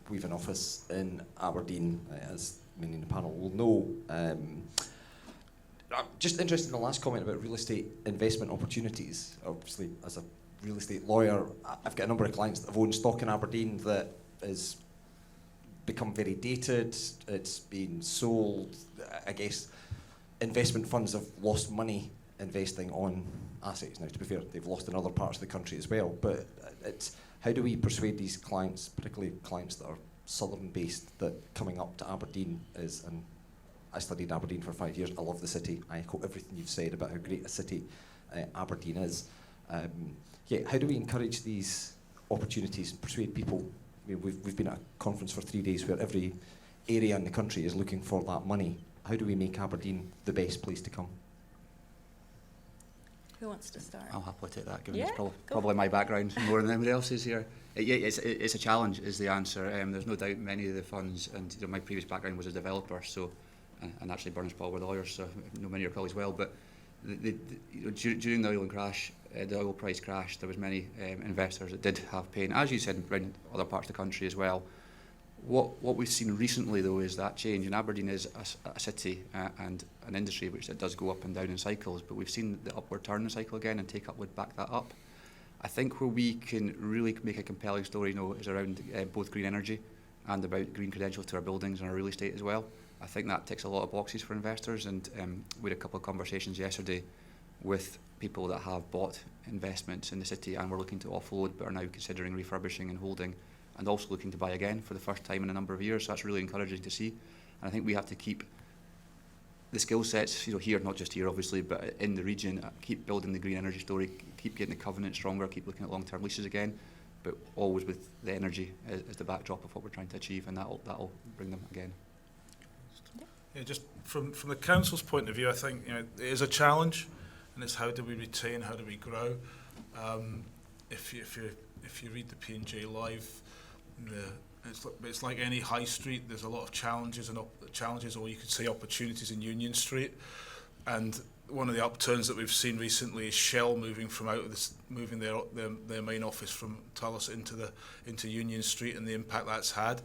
we've an office in Aberdeen, as many in the panel will know. I'm just interested in the last comment about real estate investment opportunities. Obviously, as a real estate lawyer, I've got a number of clients that have owned stock in Aberdeen that has become very dated. It's been sold, I guess. Investment funds have lost money investing on assets. Now, to be fair, they've lost in other parts of the country as well. But it's how do we persuade these clients, particularly clients that are southern-based, that coming up to Aberdeen is, and I studied Aberdeen for 5 years, I love the city. I echo everything you've said about how great a city Aberdeen is. How do we encourage these opportunities and persuade people? I mean, we've been at a conference for 3 days where every area in the country is looking for that money. how do we make Aberdeen the best place to come? Who wants to start? I'll happily take that, given Yeah, it's go probably my background more than anybody else's here. Yeah, it's a challenge, is the answer. There's no doubt many of the funds, and my previous background was a developer, so, and actually Burns Paul were lawyers, so I know many of your colleagues well. But during the oil price crash, there was many investors that did have pain, as you said, around other parts of the country as well. What we've seen recently, though, is that change. And Aberdeen is a city and an industry which does go up and down in cycles, but we've seen the upward turn the cycle again, and take-up would back that up. I think where we can really make a compelling story, is around both green energy and about green credentials to our buildings and our real estate as well. I think that ticks a lot of boxes for investors, and we had a couple of conversations yesterday with people that have bought investments in the city and were looking to offload but are now considering refurbishing and holding, and also looking to buy again for the first time in a number of years. So that's really encouraging to see. And I think we have to keep the skill sets, here, not just here obviously, but in the region, keep building the green energy story, keep getting the covenant stronger, keep looking at long-term leases again, but always with the energy as the backdrop of what we're trying to achieve, and that'll bring them again. Yeah, just from the council's point of view, I think it is a challenge, and it's how do we retain, how do we grow. If you read the P&J Live, it's like any high street. There's a lot of challenges or you could say opportunities in Union Street. And one of the upturns that we've seen recently is Shell moving their main office from Tullis into Union Street, and the impact that's had.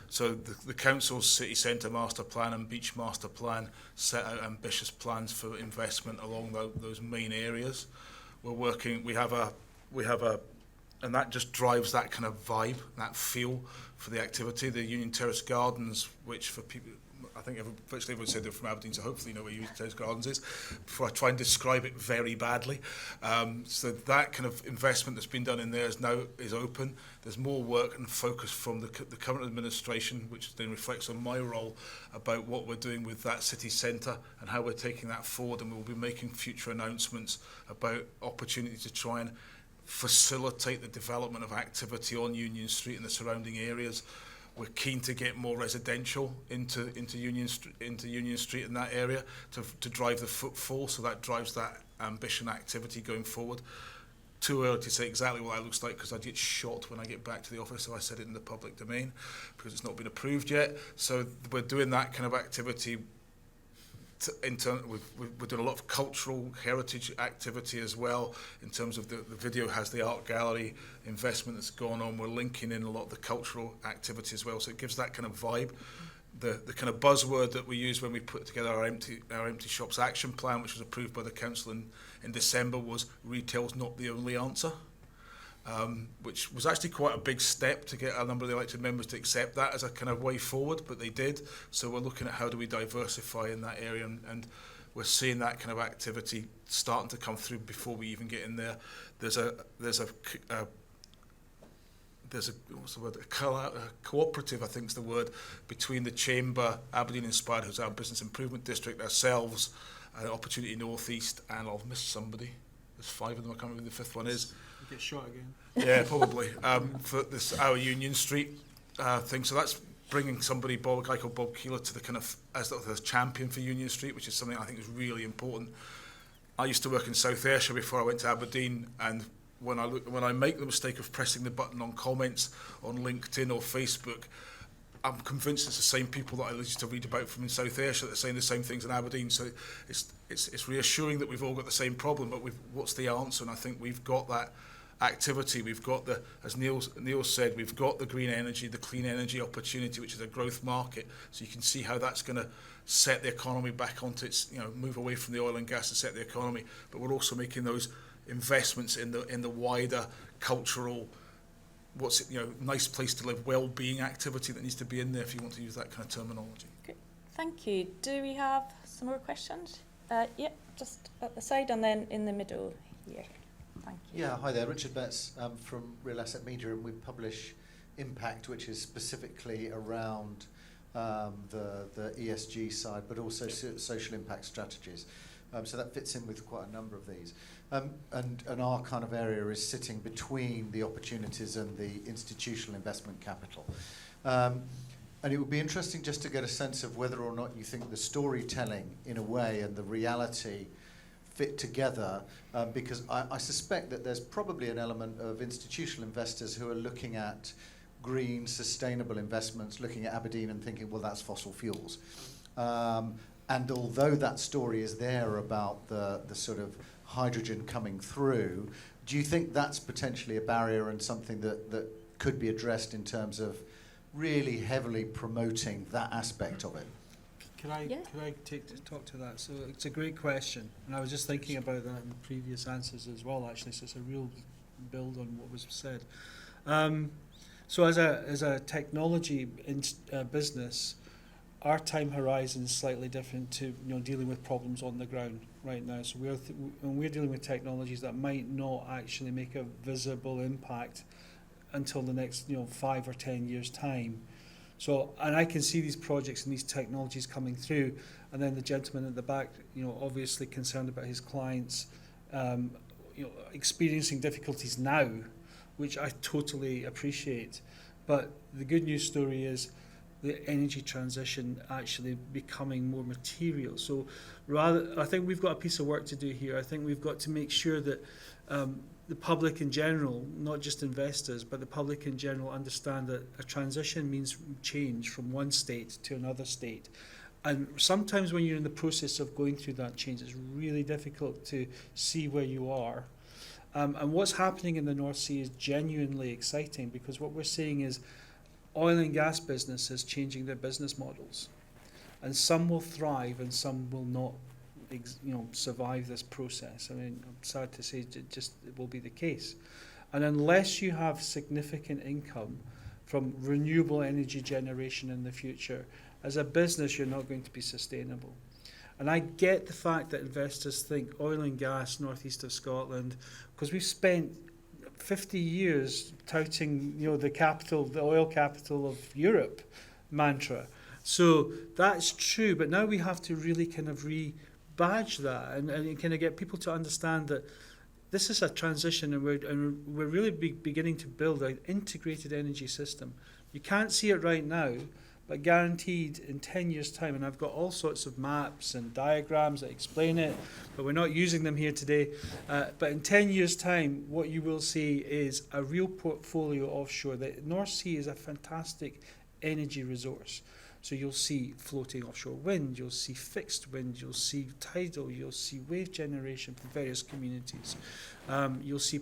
So the council's city centre master plan and beach master plan set out ambitious plans for investment along those main areas. And that just drives that kind of vibe, that feel for the activity. The Union Terrace Gardens, which for people, I think virtually everyone said they're from Aberdeen, so hopefully you know where Union Terrace Gardens is, before I try and describe it very badly. So that kind of investment that's been done in there is open. There's more work and focus from the current administration, which then reflects on my role, about what we're doing with that city centre and how we're taking that forward, and we'll be making future announcements about opportunities to try and facilitate the development of activity on Union Street and the surrounding areas. We're keen to get more residential into Union Street in that area to drive the footfall, so that drives that ambition activity going forward. Too early to say exactly what that looks like, because I get shot when I get back to the office, so I said it in the public domain, because it's not been approved yet. So we're doing that kind of activity. We're doing a lot of cultural heritage activity as well, in terms of the video has the art gallery investment that's gone on. We're linking in a lot of the cultural activity as well, so it gives that kind of vibe. The kind of buzzword that we use when we put together our empty shops action plan, which was approved by the council in December, was retail's not the only answer. Which was actually quite a big step to get a number of the elected members to accept that as a kind of way forward, but they did. So we're looking at how do we diversify in that area, and we're seeing that kind of activity starting to come through before we even get in there. There's a cooperative, I think is the word, between the Chamber, Aberdeen Inspired, who's our business improvement district, ourselves, Opportunity North East, and I've missed somebody. There's 5 of them. I can't remember who the 5th one is. Get shot again. Yeah, probably. For this our Union Street thing. So that's bringing a guy called Bob Keeler, to the kind of as the champion for Union Street, which is something I think is really important. I used to work in South Ayrshire before I went to Aberdeen, and when I make the mistake of pressing the button on comments on LinkedIn or Facebook, I'm convinced it's the same people that I used to read about from in South Ayrshire that are saying the same things in Aberdeen. So it's reassuring that we've all got the same problem, but what's the answer? And I think we've got that activity. We've got as Neil said, we've got the green energy, the clean energy opportunity, which is a growth market. So you can see how that's going to set the economy back onto its, move away from the oil and gas and set the economy. But we're also making those investments in the wider cultural, nice place to live, well-being activity that needs to be in there, if you want to use that kind of terminology. Good. Thank you. Do we have some more questions? Yeah, just at the side and then in the middle here. Thank you. Yeah, hi there, Richard Betts from Real Asset Media, and we publish Impact, which is specifically around the ESG side, but also social impact strategies. So that fits in with quite a number of these. And our kind of area is sitting between the opportunities and the institutional investment capital. And it would be interesting just to get a sense of whether or not you think the storytelling, in a way, and the reality fit together, because I suspect that there's probably an element of institutional investors who are looking at green, sustainable investments, looking at Aberdeen and thinking, well, that's fossil fuels. And although that story is there about the sort of hydrogen coming through, do you think that's potentially a barrier and something that could be addressed in terms of really heavily promoting that aspect of it? Can I talk to that? So it's a great question, and I was just thinking about that in previous answers as well, actually, so it's a real build on what was said. So as a technology business, our time horizon is slightly different to dealing with problems on the ground right now. So we're dealing with technologies that might not actually make a visible impact until the next 5 or 10 years time. So, and I can see these projects and these technologies coming through, and then the gentleman at the back, obviously concerned about his clients, experiencing difficulties now, which I totally appreciate. But the good news story is the energy transition actually becoming more material. So I think we've got a piece of work to do here. I think we've got to make sure that the public in general, not just investors, but the public in general understand that a transition means change from one state to another state. And sometimes when you're in the process of going through that change, it's really difficult to see where you are. And what's happening in the North Sea is genuinely exciting, because what we're seeing is oil and gas businesses changing their business models. And some will thrive and some will not survive this process. I mean, I'm sad to say it will be the case. And unless you have significant income from renewable energy generation in the future, as a business, you're not going to be sustainable. And I get the fact that investors think oil and gas northeast of Scotland, because we've spent 50 years touting, the oil capital of Europe mantra. So that's true, but now we have to really kind of rebadge that and kind of get people to understand that this is a transition, and we're really beginning to build an integrated energy system. You can't see it right now, but guaranteed in 10 years' time, and I've got all sorts of maps and diagrams that explain it, but we're not using them here today. But in 10 years' time, what you will see is a real portfolio offshore. The North Sea is a fantastic energy resource. So you'll see floating offshore wind, you'll see fixed wind, you'll see tidal, you'll see wave generation from various communities. You'll see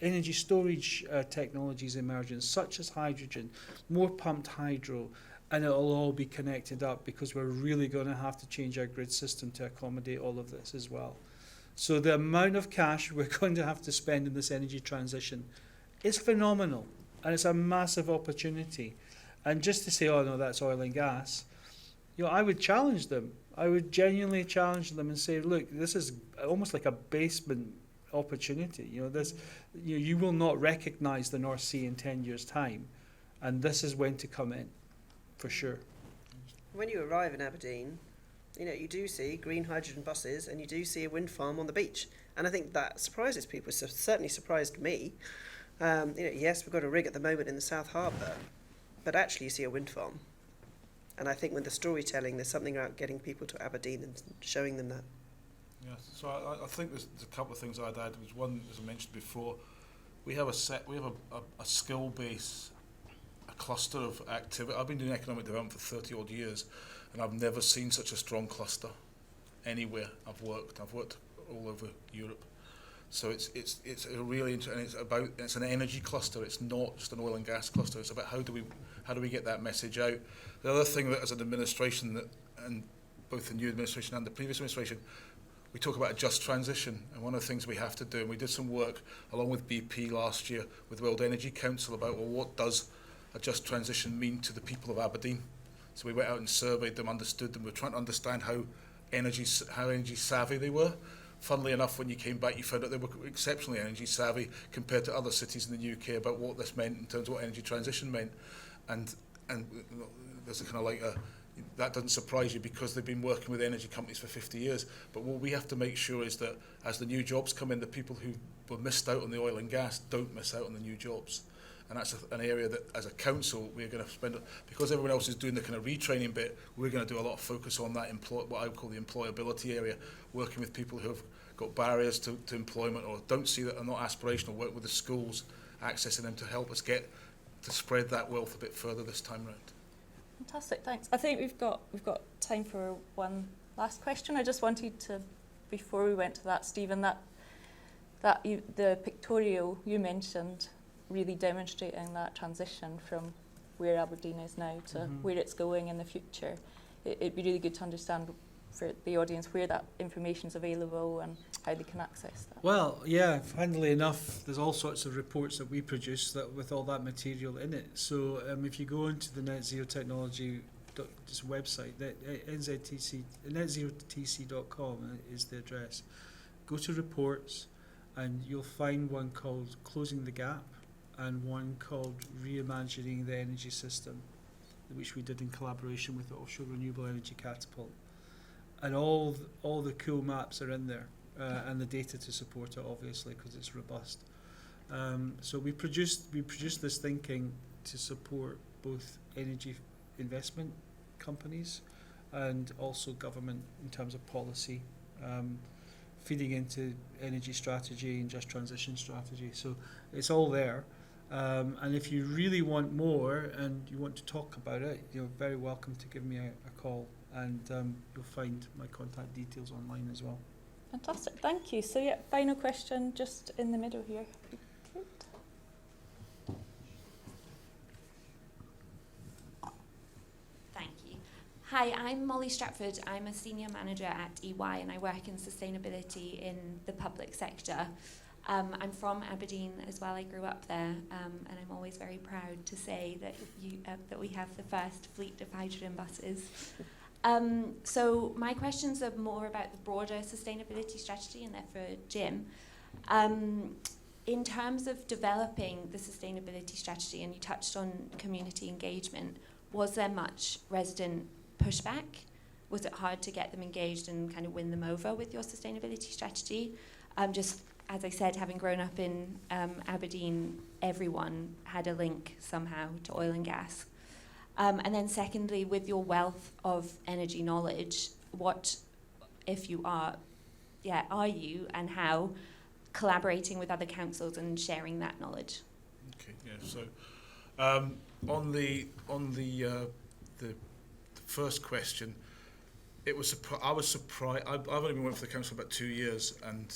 energy storage technologies emerging, such as hydrogen, more pumped hydro, and it'll all be connected up, because we're really going to have to change our grid system to accommodate all of this as well. So the amount of cash we're going to have to spend in this energy transition is phenomenal, and it's a massive opportunity. And just to say, oh no, that's oil and gas, I would challenge them. I would genuinely challenge them and say, look, this is almost like a basement opportunity. You will not recognise the North Sea in 10 years' time, and this is when to come in, for sure. When you arrive in Aberdeen, you do see green hydrogen buses and you do see a wind farm on the beach, and I think that surprises people. It certainly surprised me. Yes, we've got a rig at the moment in the South Harbour, but actually you see a wind farm. And I think with the storytelling, there's something about getting people to Aberdeen and showing them that. Yeah, so I think there's a couple of things I'd add. Was one, as I mentioned before, we have a skill base, a cluster of activity. I've been doing economic development for 30 odd years, and I've never seen such a strong cluster anywhere I've worked. I've worked all over Europe. So it's a really it's an energy cluster. It's not just an oil and gas cluster. It's about how do we get that message out. The other thing that as an administration, and both the new administration and the previous administration, we talk about a just transition, and one of the things we have to do, and we did some work along with BP last year with World Energy Council about, well, what does a just transition mean to the people of Aberdeen? So we went out and surveyed them, understood them. We're trying to understand how energy savvy they were. Funnily enough, when you came back, you found out they were exceptionally energy savvy compared to other cities in the UK about what this meant in terms of what energy transition meant. And there's a kind of like that doesn't surprise you, because they've been working with energy companies for 50 years. But what we have to make sure is that as the new jobs come in, the people who were missed out on the oil and gas don't miss out on the new jobs. and that's an area that as a council we're going to spend, because everyone else is doing the kind of retraining bit, we're going to do a lot of focus on that what I would call the employability area, working with people who have got barriers to employment or don't see that are not aspirational, work with the schools, accessing them to help us get to spread that wealth a bit further this time round. Fantastic, thanks. I think we've got time for one last question. I just wanted to, before we went to that, Stephen, the pictorial you mentioned, really demonstrating that transition from where Aberdeen is now to where it's going in the future. It'd be really good to understand for the audience where that information is available and how they can access that. Well, yeah, funnily enough, there's all sorts of reports that we produce that with all that material in it. So if you go into the Net Zero Technology website, netzerotc.com is the address. Go to reports and you'll find one called Closing the Gap and one called Reimagining the Energy System, which we did in collaboration with the Offshore Renewable Energy Catapult. And all the cool maps are in there, and the data to support it, obviously, because it's robust. So we produced this thinking to support both energy investment companies and also government in terms of policy, feeding into energy strategy and just transition strategy. So it's all there. And if you really want more and you want to talk about it, you're very welcome to give me a call. And you'll find my contact details online as well. Fantastic, thank you. So yeah, final question just in the middle here. Good. Thank you. Hi, I'm Molly Stratford. I'm a senior manager at EY and I work in sustainability in the public sector. I'm from Aberdeen as well. I grew up there, and I'm always very proud to say that that we have the first fleet of hydrogen buses. So my questions are more about the broader sustainability strategy, and they're for Jim. In terms of developing the sustainability strategy, and you touched on community engagement, was there much resident pushback? Was it hard to get them engaged and kind of win them over with your sustainability strategy? Just as I said, having grown up in Aberdeen, everyone had a link somehow to oil and gas. And then secondly, with your wealth of energy knowledge, what, if you are you and how collaborating with other councils and sharing that knowledge? Okay, yeah. So on the first question, it was I was surprised. I've only been working for the council about 2 years, and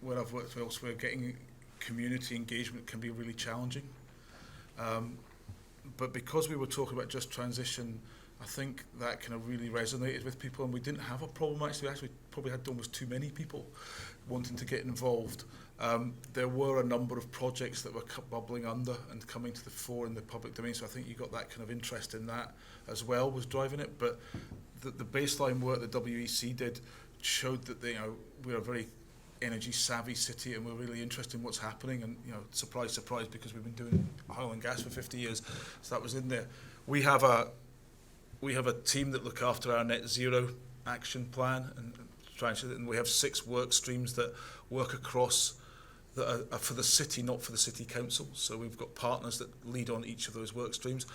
where I've worked elsewhere, getting community engagement can be really challenging. But because we were talking about just transition, I think that kind of really resonated with people, and we didn't have a problem actually. We actually probably had almost too many people wanting to get involved. There were a number of projects that were bubbling under and coming to the fore in the public domain, so I think you got that kind of interest in that as well was driving it. But the baseline work that WEC did showed that we're a very energy savvy city and we're really interested in what's happening, and surprise surprise, because we've been doing oil and gas for 50 years, so that was in there. We have a team that look after our net zero action plan and we have 6 work streams that work across that are for the city, not for the city council. So we've got partners that lead on each of those work streams.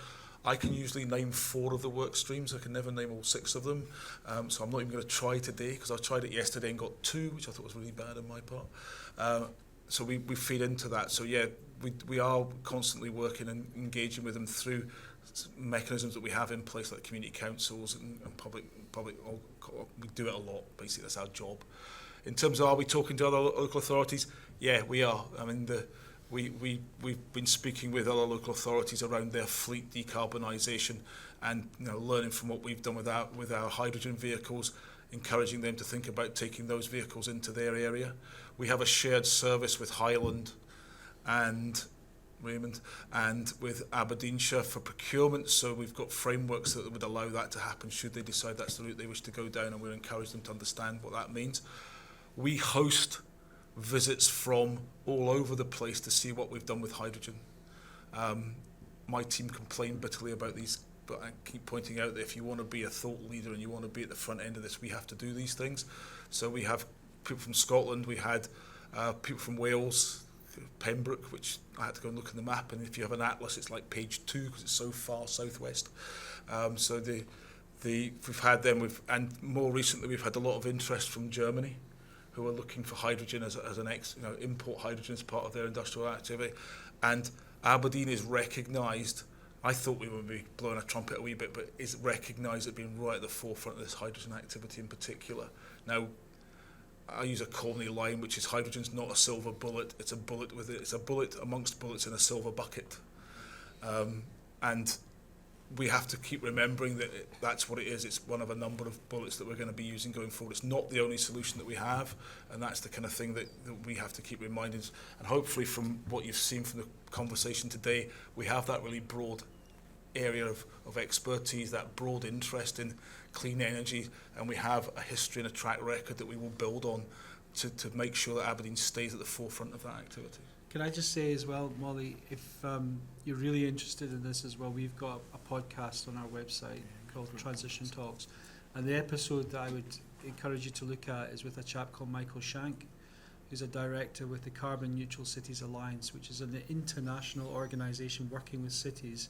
I can usually name 4 of the work streams. I can never name all 6 of them. So I'm not even going to try today, because I tried it yesterday and got 2, which I thought was really bad on my part. So we feed into that. So yeah, we are constantly working and engaging with them through mechanisms that we have in place, like community councils and public. We do it a lot. Basically, that's our job. In terms of, are we talking to other local authorities? Yeah, we are. I mean, we've been speaking with other local authorities around their fleet decarbonisation, and learning from what we've done with our hydrogen vehicles, encouraging them to think about taking those vehicles into their area. We have a shared service with Highland and Raymond and with Aberdeenshire for procurement, so we've got frameworks that would allow that to happen should they decide that's the route they wish to go down, and we'll encourage them to understand what that means. We host visits from all over the place to see what we've done with hydrogen. My team complain bitterly about these, but I keep pointing out that if you want to be a thought leader and you want to be at the front end of this, we have to do these things. So we have people from Scotland, we had people from Wales Pembroke, which I had to go and look in the map, and if you have an atlas, it's like page 2 because it's so far southwest. So we've had them, and more recently we've had a lot of interest from Germany, who are looking for hydrogen as an import hydrogen as part of their industrial activity. And Aberdeen is recognised, I thought we would be blowing a trumpet a wee bit, but is recognised as being right at the forefront of this hydrogen activity in particular. Now, I use a Colney line, which is hydrogen's not a silver bullet, it's a bullet with it. It's a bullet amongst bullets in a silver bucket. And we have to keep remembering that that's what it is. It's one of a number of bullets that we're going to be using going forward. It's not the only solution that we have, and that's the kind of thing that we have to keep reminding. And hopefully from what you've seen from the conversation today, we have that really broad area of expertise, that broad interest in clean energy, and we have a history and a track record that we will build on to make sure that Aberdeen stays at the forefront of that activity. Can I just say as well, Molly, if you're really interested in this as well, we've got a podcast on our website called Transition Talks. And the episode that I would encourage you to look at is with a chap called Michael Shank, who's a director with the Carbon Neutral Cities Alliance, which is an international organisation working with cities,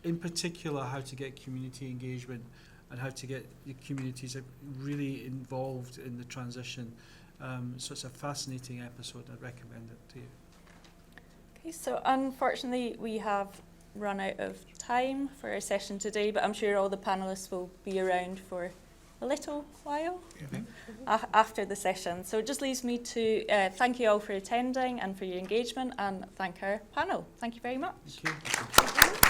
in particular how to get community engagement and how to get the communities really involved in the transition. So it's a fascinating episode. I'd recommend it to you. Okay, so unfortunately we have run out of time for our session today, but I'm sure all the panellists will be around for a little while after the session. So it just leaves me to thank you all for attending and for your engagement, and thank our panel. Thank you very much. Thank you.